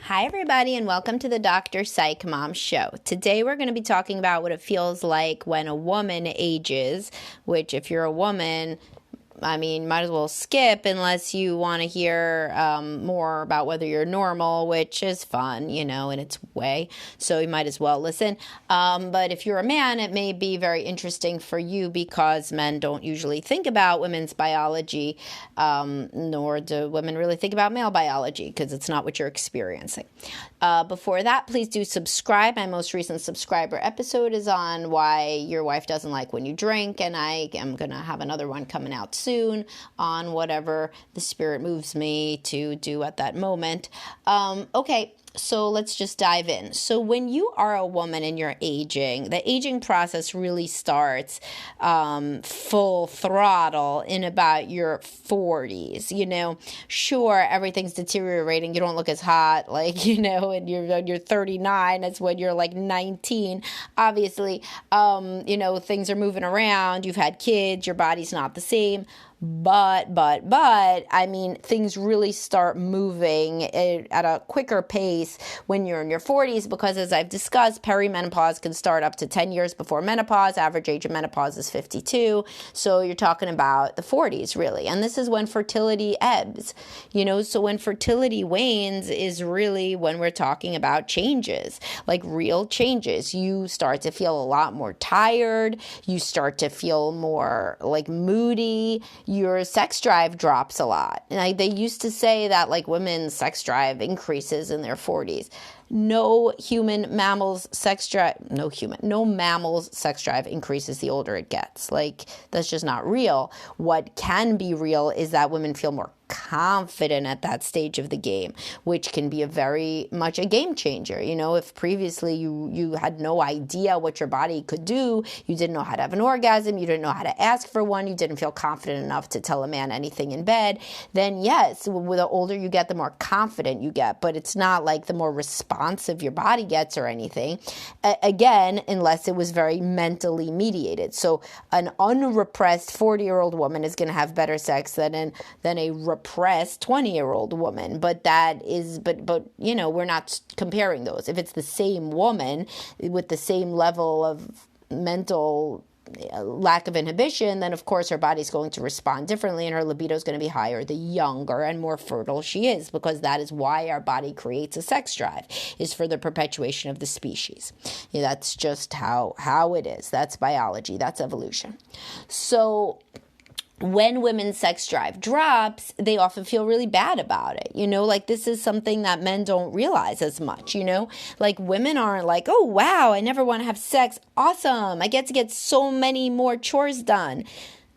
Hi, everybody, and welcome to the Dr. Psych Mom Show. Today, we're going to be talking about what it feels like when a woman ages, which if you're a woman, might as well skip unless you want to hear more about whether you're normal, which is fun, in its way. So you might as well listen. But if you're a man, it may be very interesting for you because men don't usually think about women's biology, nor do women really think about male biology because it's not what you're experiencing. Before that, please do subscribe. My most recent subscriber episode is on why your wife doesn't like when you drink, and I am going to have another one coming out soon on whatever the spirit moves me to do at that moment. Okay. So let's just dive in. So when you are a woman and you're aging, the aging process really starts full throttle in about your 40s. Sure, everything's deteriorating. You don't look as hot, and you're 39. That's when you're like 19. Obviously, things are moving around. You've had kids. Your body's not the same. But, things really start moving at a quicker pace when you're in your 40s because, as I've discussed, perimenopause can start up to 10 years before menopause. Average age of menopause is 52. So you're talking about the 40s, really. And this is when fertility ebbs, so when fertility wanes is really when we're talking about changes, like real changes. You start to feel a lot more tired. You start to feel more moody. Your sex drive drops a lot. And they used to say that women's sex drive increases in their 40s. No mammal's sex drive increases the older it gets. That's just not real. What can be real is that women feel more confident at that stage of the game, which can be very much a game changer. If previously you had no idea what your body could do, you didn't know how to have an orgasm, you didn't know how to ask for one, you didn't feel confident enough to tell a man anything in bed, then yes, the older you get, the more confident you get. But it's not the more responsive your body gets or anything. Again, unless it was very mentally mediated. So an unrepressed 40-year-old woman is going to have better sex than a repressed 20-year-old woman. But we're not comparing those. If it's the same woman with the same level of mental lack of inhibition, then of course her body's going to respond differently and her libido is going to be higher the younger and more fertile she is, because that is why our body creates a sex drive, is for the perpetuation of the species. That's just how it is. That's biology. That's evolution. So when women's sex drive drops, they often feel really bad about it. This is something that men don't realize as much, women aren't oh, wow, I never want to have sex. Awesome. I get to get so many more chores done.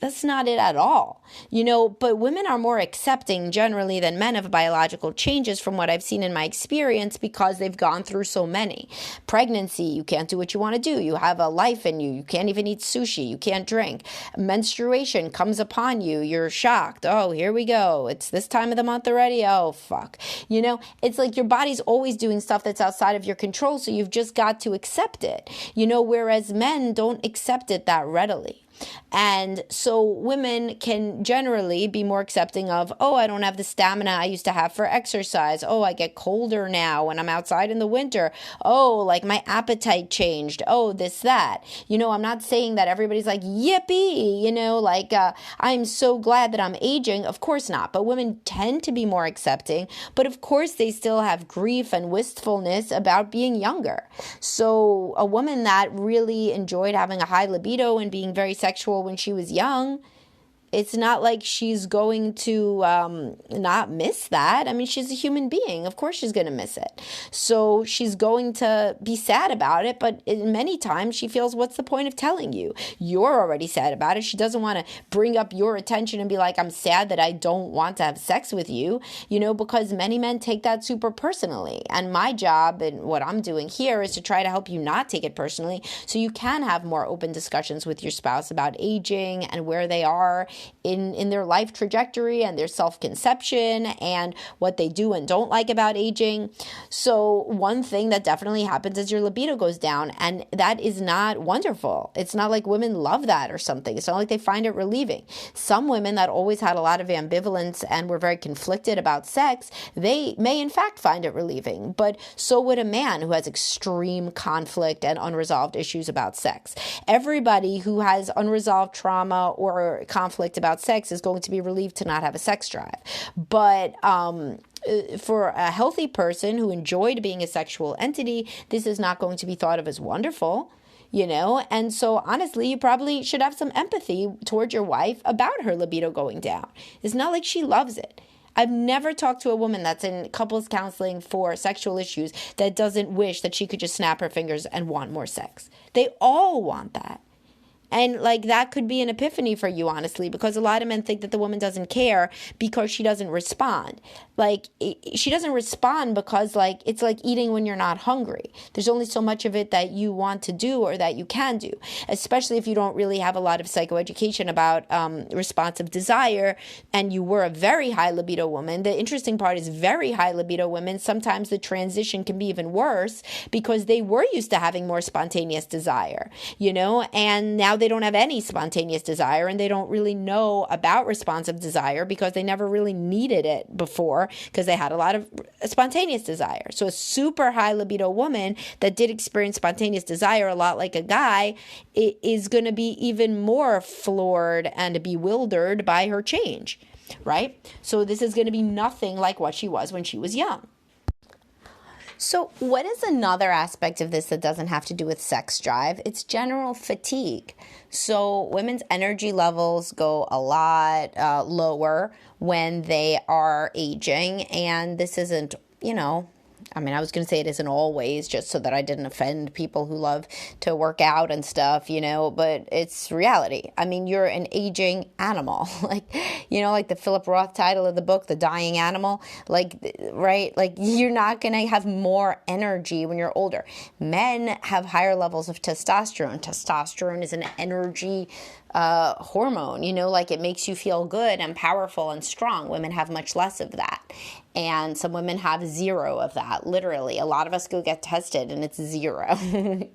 That's not it at all, but women are more accepting generally than men of biological changes from what I've seen in my experience because they've gone through so many. Pregnancy, you can't do what you want to do. You have a life in you. You can't even eat sushi. You can't drink. Menstruation comes upon you. You're shocked. Oh, here we go. It's this time of the month already. Oh, fuck. It's your body's always doing stuff that's outside of your control, so you've just got to accept it, whereas men don't accept it that readily. And so women can generally be more accepting of, oh, I don't have the stamina I used to have for exercise. Oh, I get colder now when I'm outside in the winter. Oh, my appetite changed. Oh, this, that. I'm not saying that everybody's yippee, I'm so glad that I'm aging. Of course not. But women tend to be more accepting. But of course, they still have grief and wistfulness about being younger. So a woman that really enjoyed having a high libido and being very sexual when she was young, it's not like she's going to not miss that. She's a human being. Of course she's going to miss it. So she's going to be sad about it, but many times she feels, what's the point of telling you? You're already sad about it. She doesn't want to bring up your attention and be like, I'm sad that I don't want to have sex with you, because many men take that super personally. And my job and what I'm doing here is to try to help you not take it personally so you can have more open discussions with your spouse about aging and where they are in their life trajectory and their self-conception and what they do and don't like about aging. So one thing that definitely happens is your libido goes down, and that is not wonderful. It's not like women love that or something. It's not like they find it relieving. Some women that always had a lot of ambivalence and were very conflicted about sex, they may in fact find it relieving, but so would a man who has extreme conflict and unresolved issues about sex. Everybody who has unresolved trauma or conflict about sex is going to be relieved to not have a sex drive. But for a healthy person who enjoyed being a sexual entity, this is not going to be thought of as wonderful. And so honestly, you probably should have some empathy towards your wife about her libido going down. It's not like she loves it. I've never talked to a woman that's in couples counseling for sexual issues that doesn't wish that she could just snap her fingers and want more sex. They all want that. And that could be an epiphany for you, honestly, because a lot of men think that the woman doesn't care because she doesn't respond. She doesn't respond because it's like eating when you're not hungry. There's only so much of it that you want to do or that you can do, especially if you don't really have a lot of psychoeducation about responsive desire and you were a very high libido woman. The interesting part is very high libido women, sometimes the transition can be even worse because they were used to having more spontaneous desire, and now they don't have any spontaneous desire and they don't really know about responsive desire because they never really needed it before because they had a lot of spontaneous desire. So a super high libido woman that did experience spontaneous desire a lot like a guy is going to be even more floored and bewildered by her change, right? So this is going to be nothing like what she was when she was young. So what is another aspect of this that doesn't have to do with sex drive? It's general fatigue. So women's energy levels go a lot lower when they are aging, and this isn't, I was going to say it isn't always, just so that I didn't offend people who love to work out and stuff, but it's reality. You're an aging animal, like the Philip Roth title of the book, The Dying Animal, right? You're not going to have more energy when you're older. Men have higher levels of testosterone. Testosterone is an energy hormone, it makes you feel good and powerful and strong. Women have much less of that. And some women have zero of that, literally. A lot of us go get tested and it's zero, and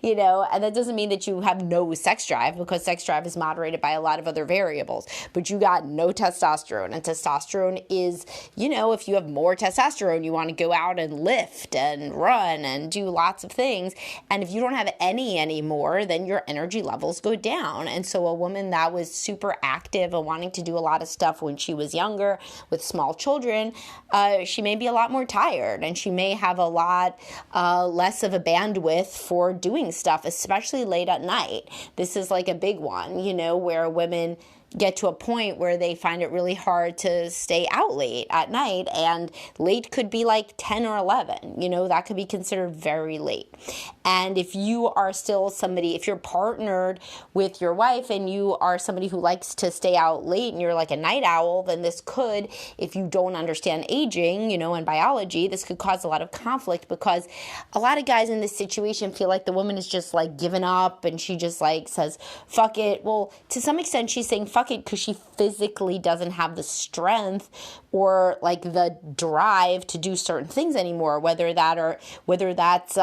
that doesn't mean that you have no sex drive because sex drive is moderated by a lot of other variables, but you got no testosterone. And testosterone is, if you have more testosterone, you want to go out and lift and run and do lots of things. And if you don't have any anymore, then your energy levels go down. And so a woman that was super active and wanting to do a lot of stuff when she was younger with small children, she may be a lot more tired and she may have a lot less of a bandwidth for doing stuff, especially late at night. This is like a big one, where women get to a point where they find it really hard to stay out late at night, and late could be like 10 or 11, that could be considered very late. And if you are still somebody, if you're partnered with your wife and you are somebody who likes to stay out late and you're like a night owl, then this could, if you don't understand aging, and biology, this could cause a lot of conflict because a lot of guys in this situation feel like the woman is just given up and she just says, fuck it. Well, to some extent she's saying fuck it because she physically doesn't have the strength or the drive to do certain things anymore, whether that's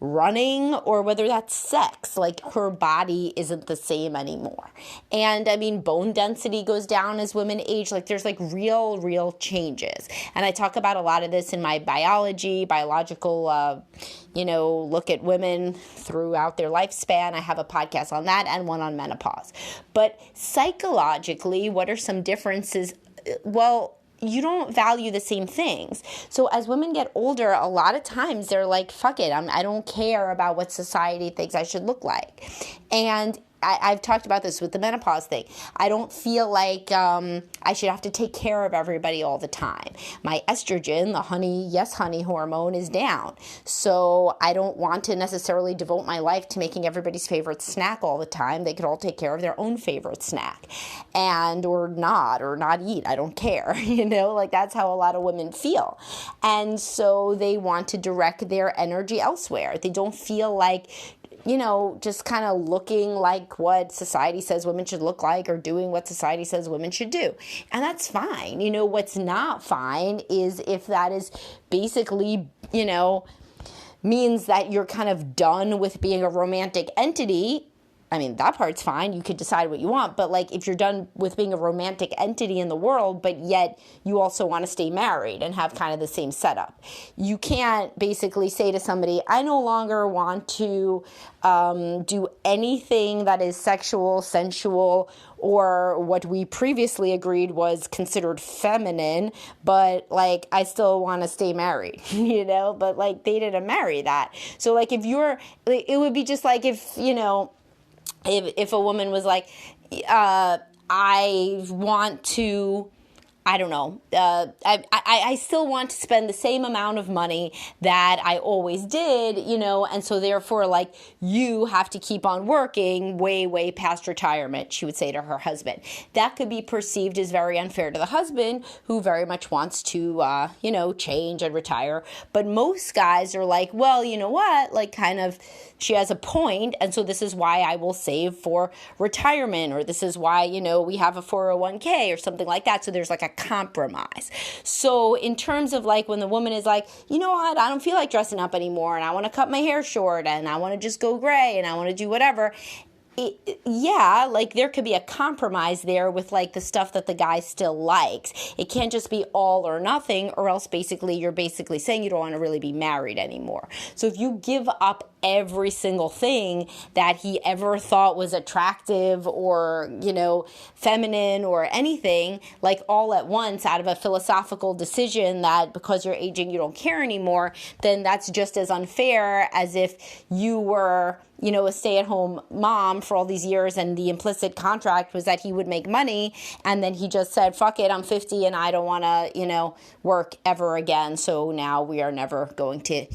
running or whether that's sex. Her body isn't the same anymore. And bone density goes down as women age. There's real changes. And I talk about a lot of this in my biological look at women throughout their lifespan. I have a podcast on that and one on menopause. But psychologically, what are some differences? Well, you don't value the same things. So as women get older, a lot of times they're like, fuck it, I don't care about what society thinks I should look like. And I've talked about this with the menopause thing. I don't feel like I should have to take care of everybody all the time. My estrogen, the honey, yes, honey hormone is down. So I don't want to necessarily devote my life to making everybody's favorite snack all the time. They could all take care of their own favorite snack or not eat. I don't care. That's how a lot of women feel. And so they want to direct their energy elsewhere. They don't feel like just kind of looking like what society says women should look like or doing what society says women should do. And that's fine. What's not fine is if that is basically, means that you're kind of done with being a romantic entity. I mean, that part's fine. You could decide what you want. But like, if you're done with being a romantic entity in the world, but yet you also want to stay married and have kind of the same setup, you can't basically say to somebody, I no longer want to do anything that is sexual, sensual, or what we previously agreed was considered feminine, but like, I still want to stay married, but like, they didn't marry that. So like, it would be just like if a woman was like, I want to, I don't know, I still want to spend the same amount of money that I always did, and so therefore, like, you have to keep on working way, way past retirement, she would say to her husband. That could be perceived as very unfair to the husband, who very much wants to, change and retire. But most guys are like, well, you know what, like, kind of, she has a point, and so this is why I will save for retirement, or this is why, we have a 401k or something like that. So there's like a compromise. So in terms of like when the woman is like, you know what, I don't feel like dressing up anymore, and I want to cut my hair short, and I want to just go gray, and I want to do whatever. Like there could be a compromise there with like the stuff that the guy still likes. It can't just be all or nothing, or else basically you're basically saying you don't want to really be married anymore. So if you give up every single thing that he ever thought was attractive or, feminine or anything, like all at once out of a philosophical decision that because you're aging you don't care anymore, then that's just as unfair as if you were a stay-at-home mom for all these years, and the implicit contract was that he would make money, and then he just said, fuck it, I'm 50 and I don't want to, work ever again, so now we are never going to,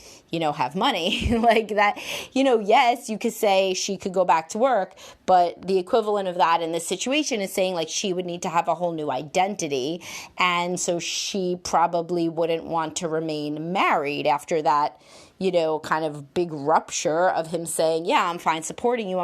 have money. Like that, yes, you could say she could go back to work, but the equivalent of that in this situation is saying like she would need to have a whole new identity, and so she probably wouldn't want to remain married after that, kind of big rupture of him saying, yeah, I'm fine supporting you,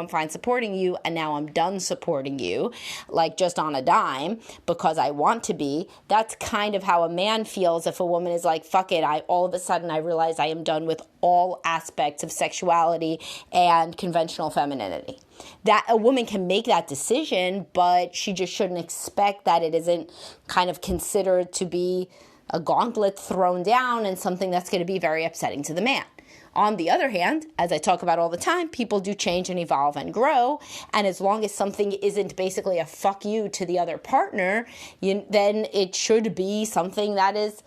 and now I'm done supporting you, like just on a dime, because I want to be. That's kind of how a man feels if a woman is like, fuck it, all of a sudden I realize I am done with all aspects of sexuality and conventional femininity. That a woman can make that decision, but she just shouldn't expect that it isn't kind of considered to be a gauntlet thrown down and something that's going to be very upsetting to the man. On the other hand, as I talk about all the time, people do change and evolve and grow. And as long as something isn't basically a fuck you to the other partner, then it should be something that is,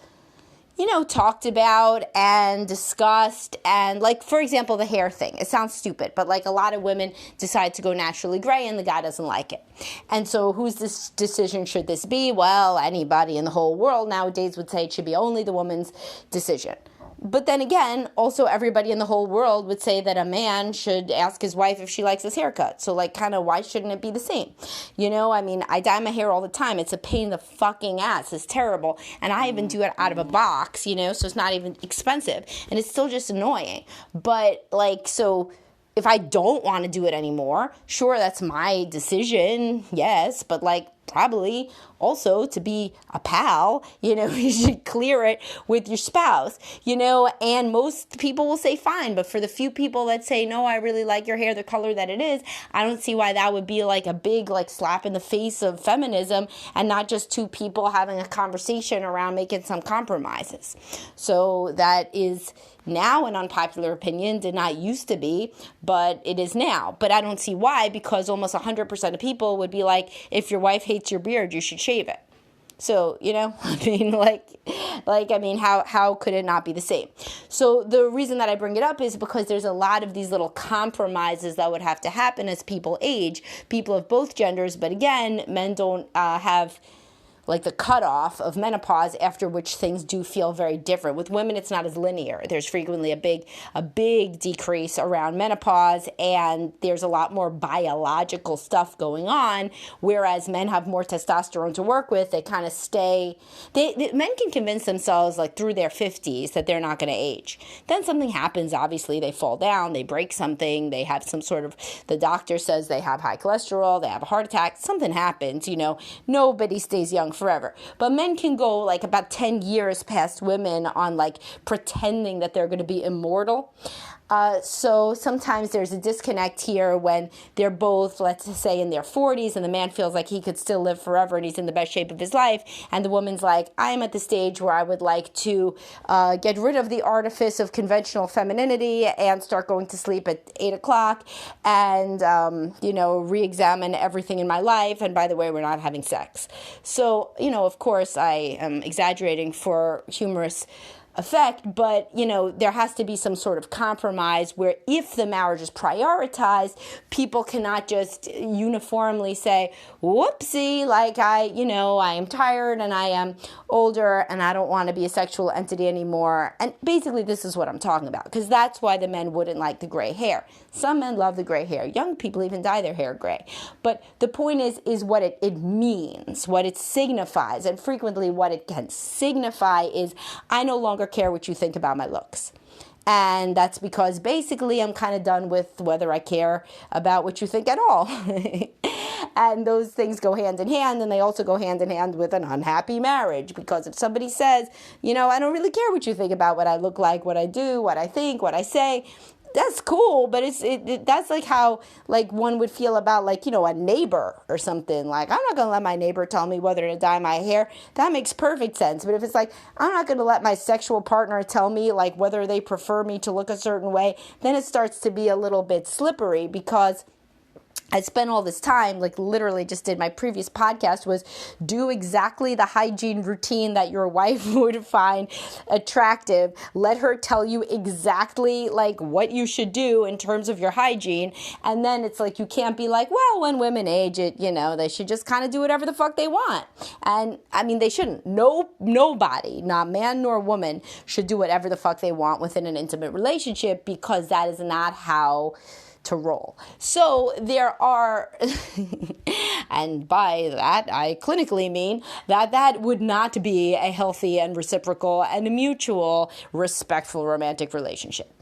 talked about and discussed. And like, for example, the hair thing. It sounds stupid, but like a lot of women decide to go naturally gray and the guy doesn't like it. And so whose decision should this be? Well, anybody in the whole world nowadays would say it should be only the woman's decision. But then again, also everybody in the whole world would say that a man should ask his wife if she likes his haircut. So like kind of why shouldn't it be the same? I dye my hair all the time. It's a pain in the fucking ass. It's terrible. And I even do it out of a box, so it's not even expensive. And it's still just annoying. But like, so if I don't want to do it anymore, sure, that's my decision, yes, but like probably also to be a pal, you should clear it with your spouse, and most people will say fine, but for the few people that say, no, I really like your hair the color that it is, I don't see why that would be like a big like slap in the face of feminism and not just two people having a conversation around making some compromises. So that is now an unpopular opinion, did not used to be, but it is now. But I don't see why, because almost 100% of people would be like, if your wife hates your beard, you should shave it. So, how could it not be the same? So the reason that I bring it up is because there's a lot of these little compromises that would have to happen as people age, people of both genders. But again, men don't have like the cutoff of menopause, after which things do feel very different. With women, it's not as linear. There's frequently a big decrease around menopause, and there's a lot more biological stuff going on, whereas men have more testosterone to work with. They kind of stay, men can convince themselves like through their 50s that they're not going to age. Then something happens, obviously they fall down, they break something, they have some sort of, the doctor says they have high cholesterol, they have a heart attack, something happens, nobody stays young forever. But men can go like about 10 years past women on like pretending that they're going to be immortal. So sometimes there's a disconnect here when they're both, let's say, in their 40s, and the man feels like he could still live forever and he's in the best shape of his life, and the woman's like, I'm at the stage where I would like to get rid of the artifice of conventional femininity and start going to sleep at 8 o'clock and, re-examine everything in my life, and by the way, we're not having sex. So, of course, I am exaggerating for humorous effect, but there has to be some sort of compromise where if the marriage is prioritized, people cannot just uniformly say, whoopsie, like I am tired and I am older and I don't want to be a sexual entity anymore. And basically this is what I'm talking about, because that's why the men wouldn't like the gray hair. Some men love the gray hair. Young people even dye their hair gray. But the point is what it means, what it signifies. And frequently what it can signify is, I no longer care what you think about my looks. And that's because basically I'm kind of done with whether I care about what you think at all. And those things go hand in hand, and they also go hand in hand with an unhappy marriage. Because if somebody says, I don't really care what you think about what I look like, what I do, what I think, what I say, that's cool, but that's like how like one would feel about like, a neighbor or something. Like, I'm not going to let my neighbor tell me whether to dye my hair. That makes perfect sense. But if it's like, I'm not going to let my sexual partner tell me like whether they prefer me to look a certain way, then it starts to be a little bit slippery, because I spent all this time, like literally just did my previous podcast, was do exactly the hygiene routine that your wife would find attractive. Let her tell you exactly like what you should do in terms of your hygiene. And then it's like, you can't be like, well, when women age they should just kind of do whatever the fuck they want. And I mean, they shouldn't. Nobody, not man nor woman, should do whatever the fuck they want within an intimate relationship, because that is not how to roll. So there are, and by that I clinically mean that would not be a healthy and reciprocal and mutual respectful romantic relationship.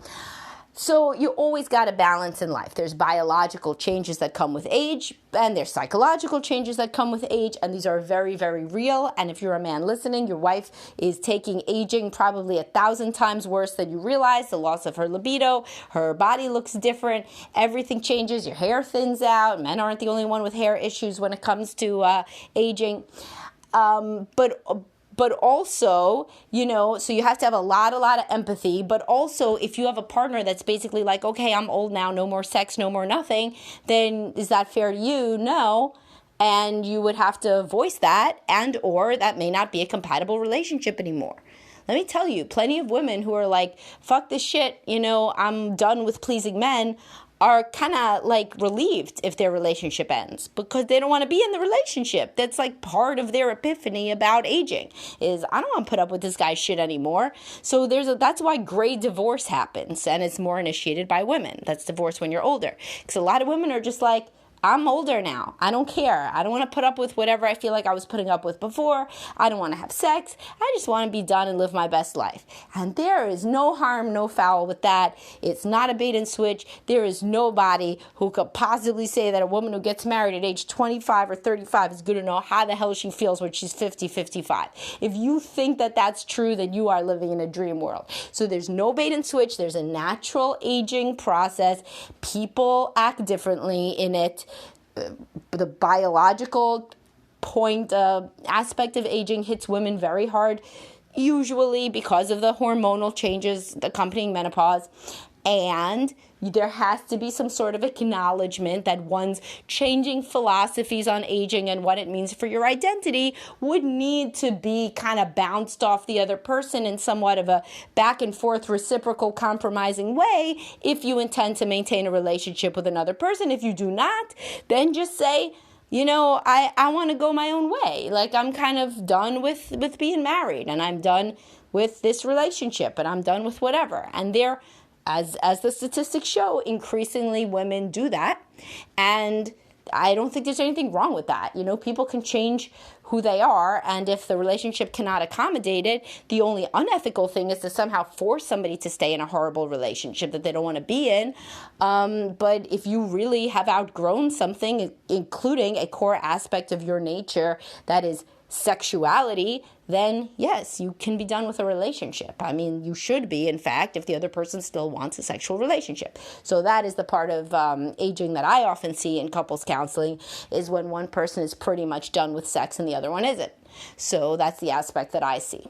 So you always got a balance in life. There's biological changes that come with age, and there's psychological changes that come with age, and these are very, very real. And if you're a man listening, your wife is taking aging probably 1,000 times worse than you realize. The loss of her libido, her body looks different, everything changes, your hair thins out. Men aren't the only one with hair issues when it comes to aging. But also, so you have to have a lot of empathy. But also, if you have a partner that's basically like, okay, I'm old now, no more sex, no more nothing, then is that fair to you? No. And you would have to voice that, and or that may not be a compatible relationship anymore. Let me tell you, plenty of women who are like, fuck this shit, I'm done with pleasing men, are kind of like relieved if their relationship ends, because they don't want to be in the relationship. That's like part of their epiphany about aging, is I don't want to put up with this guy's shit anymore. So that's why gray divorce happens, and it's more initiated by women. That's divorce when you're older, because a lot of women are just like, I'm older now. I don't care. I don't want to put up with whatever I feel like I was putting up with before. I don't want to have sex. I just want to be done and live my best life. And there is no harm, no foul with that. It's not a bait and switch. There is nobody who could possibly say that a woman who gets married at age 25 or 35 is going to know how the hell she feels when she's 50, 55. If you think that that's true, then you are living in a dream world. So there's no bait and switch. There's a natural aging process. People act differently in it. The biological aspect of aging hits women very hard, usually because of the hormonal changes accompanying menopause. And there has to be some sort of acknowledgement that one's changing philosophies on aging and what it means for your identity would need to be kind of bounced off the other person in somewhat of a back and forth reciprocal compromising way if you intend to maintain a relationship with another person. If you do not, then just say, I want to go my own way. Like, I'm kind of done with being married, and I'm done with this relationship, and I'm done with whatever. And as the statistics show, increasingly women do that. And I don't think there's anything wrong with that. People can change who they are, and if the relationship cannot accommodate it, the only unethical thing is to somehow force somebody to stay in a horrible relationship that they don't want to be in. But if you really have outgrown something, including a core aspect of your nature that is sexuality, then yes, you can be done with a relationship. I mean, you should be, in fact, if the other person still wants a sexual relationship. So that is the part of aging that I often see in couples counseling, is when one person is pretty much done with sex and the other one isn't. So that's the aspect that I see.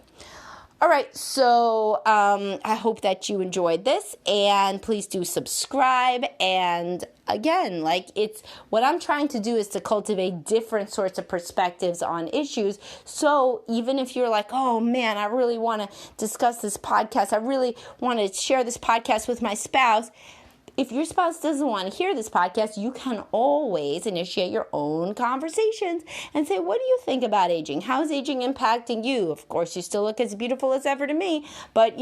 All right, so I hope that you enjoyed this, and please do subscribe. And again, what I'm trying to do is to cultivate different sorts of perspectives on issues. So even if you're like, oh man, I really want to discuss this podcast, I really want to share this podcast with my spouse. If your spouse doesn't want to hear this podcast, you can always initiate your own conversations and say, what do you think about aging? How is aging impacting you? Of course, you still look as beautiful as ever to me, but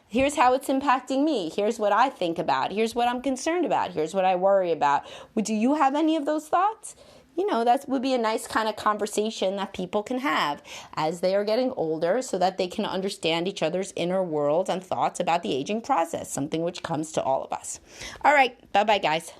here's how it's impacting me. Here's what I think about. Here's what I'm concerned about. Here's what I worry about. Do you have any of those thoughts? That would be a nice kind of conversation that people can have as they are getting older, so that they can understand each other's inner world and thoughts about the aging process, something which comes to all of us. All right. Bye-bye, guys.